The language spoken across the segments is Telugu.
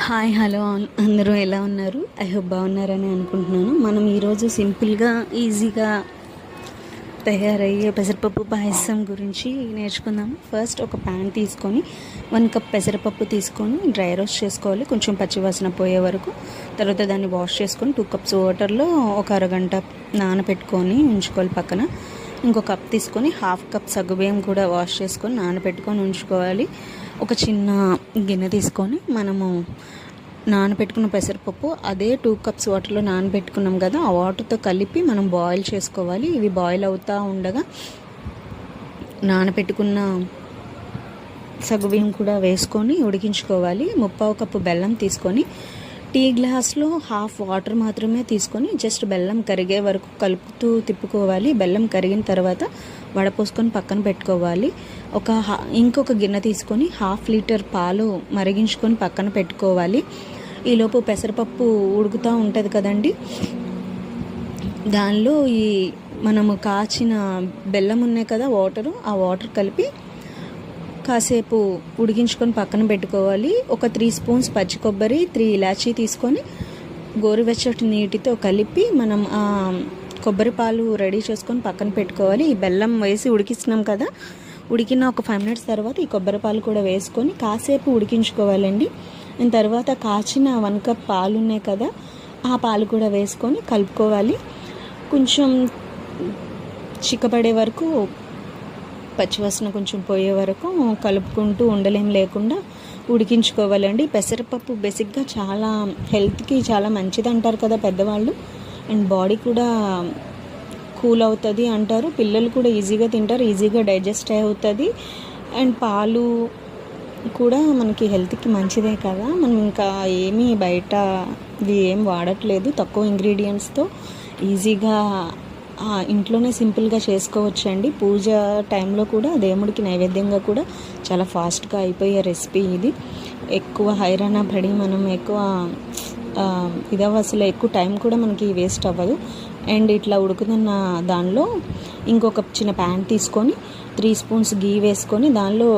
హాయ్ హలో అందరూ ఎలా ఉన్నారు? ఐ హోప్ బాగున్నారని అనుకుంటున్నాను. మనం ఈరోజు సింపుల్గా ఈజీగా తయారయ్యే పెసరపప్పు పాయసం గురించి నేర్చుకుందాం. ఫస్ట్ ఒక ప్యాన్ తీసుకొని 1 కప్ పెసరపప్పు తీసుకొని డ్రై రోస్ట్ చేసుకోవాలి, కొంచెం పచ్చివాసన పోయే వరకు. తర్వాత దాన్ని వాష్ చేసుకొని 2 కప్స్ వాటర్లో ఒక అరగంట నానబెట్టుకొని ఉంచుకోవాలి పక్కన. ఇంకో కప్ తీసుకొని 1/2 కప్ సగ్గుబియ్యం కూడా వాష్ చేసుకొని నానబెట్టుకొని ఉంచుకోవాలి. ఒక చిన్న గిన్నె తీసుకొని మనము నానబెట్టుకున్న పెసరపప్పు అదే 2 కప్స్ వాటర్లో నానబెట్టుకున్నాం కదా, ఆ వాటర్తో కలిపి మనం బాయిల్ చేసుకోవాలి. ఇవి బాయిల్ అవుతూ ఉండగా నానబెట్టుకున్న సగ్గుబియ్యం కూడా వేసుకొని ఉడికించుకోవాలి. 1/4 కప్పు బెల్లం తీసుకొని టీ గ్లాస్లో 1/2 వాటర్ మాత్రమే తీసుకొని జస్ట్ బెల్లం కరిగే వరకు కలుపుతూ తిప్పుకోవాలి. బెల్లం కరిగిన తర్వాత వడపోసుకొని పక్కన పెట్టుకోవాలి. ఇంకొక గిన్నె తీసుకొని 1/2 లీటర్ పాలు మరిగించుకొని పక్కన పెట్టుకోవాలి. ఈలోపు పెసరపప్పు ఉడుకుతూ ఉంటుంది కదండి, దానిలో ఈ మనము కాచిన బెల్లం ఉన్నాయి కదా వాటరు, ఆ వాటర్ కలిపి కాసేపు ఉడికించుకొని పక్కన పెట్టుకోవాలి. ఒక 3 స్పూన్స్ పచ్చి కొబ్బరి, 3 ఇలాచీ తీసుకొని గోరువెచ్చటి నీటితో కలిపి మనం ఆ కొబ్బరి పాలు రెడీ చేసుకొని పక్కన పెట్టుకోవాలి. ఈ బెల్లం వేసి ఉడికిస్తున్నాం కదా, ఉడికిన ఒక 5 మినిట్స్ తర్వాత ఈ కొబ్బరి పాలు కూడా వేసుకొని కాసేపు ఉడికించుకోవాలండి. దాని తర్వాత కాచిన 1 కప్ పాలు ఉన్నాయి కదా, ఆ పాలు కూడా వేసుకొని కలుపుకోవాలి. కొంచెం చిక్కబడే వరకు, పచ్చివాసన కొంచెం పోయే వరకు కలుపుకుంటూ ఉండలేం లేకుండా ఉడికించుకోవాలండి. పెసరపప్పు బేసిక్గా చాలా హెల్త్కి చాలా మంచిది అంటారు కదా పెద్దవాళ్ళు, అండ్ బాడీ కూడా కూల్ అవుతుంది అంటారు. పిల్లలు కూడా ఈజీగా తింటారు, ఈజీగా డైజెస్ట్ అవుతుంది. అండ్ పాలు కూడా మనకి హెల్త్కి మంచిదే కదా. మనం ఇంకా ఏమీ బయట ఇది ఏం వాడట్లేదు, తక్కువ ఇంగ్రీడియంట్స్తో ఈజీగా ఇంట్లోనే సింపుల్గా చేసుకోవచ్చండి. పూజ టైంలో కూడా దేవుడికి నైవేద్యంగా కూడా చాలా ఫాస్ట్గా అయిపోయే రెసిపీ ఇది. ఎక్కువ హైరాణ పడి మనం ఎక్కువ అసలు ఎక్కువ టైం కూడా మనకి వేస్ట్ అవ్వదు. అండ్ ఇట్లా ఉడుకుతున్న దానిలో ఇంకొక చిన్న ప్యాన్ తీసుకొని 3 స్పూన్స్ గీ వేసుకొని దానిలో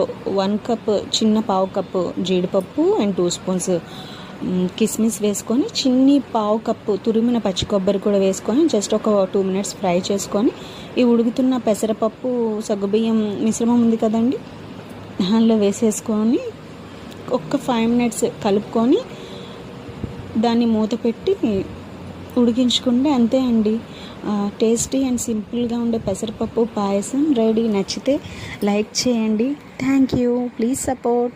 1 కప్ చిన్న 1/2 కప్పు జీడిపప్పు అండ్ 2 స్పూన్స్ కిస్మిస్ వేసుకొని చిన్ని 1/2 కప్పు తురిమిన పచ్చి కొబ్బరి కూడా వేసుకొని జస్ట్ ఒక 2 మినిట్స్ ఫ్రై చేసుకొని ఈ ఉడుకుతున్న పెసరపప్పు సగ్గుబియ్యం మిశ్రమం ఉంది కదండి, దానిలో వేసేసుకొని ఒక 5 మినిట్స్ కలుపుకొని దాన్ని మూత పెట్టి ఉడికించుకుంటే అంతే అండి. టేస్టీ అండ్ సింపుల్గా ఉండే పెసరపప్పు పాయసం రెడీ. నచ్చితే లైక్ చేయండి. Thank you, please support.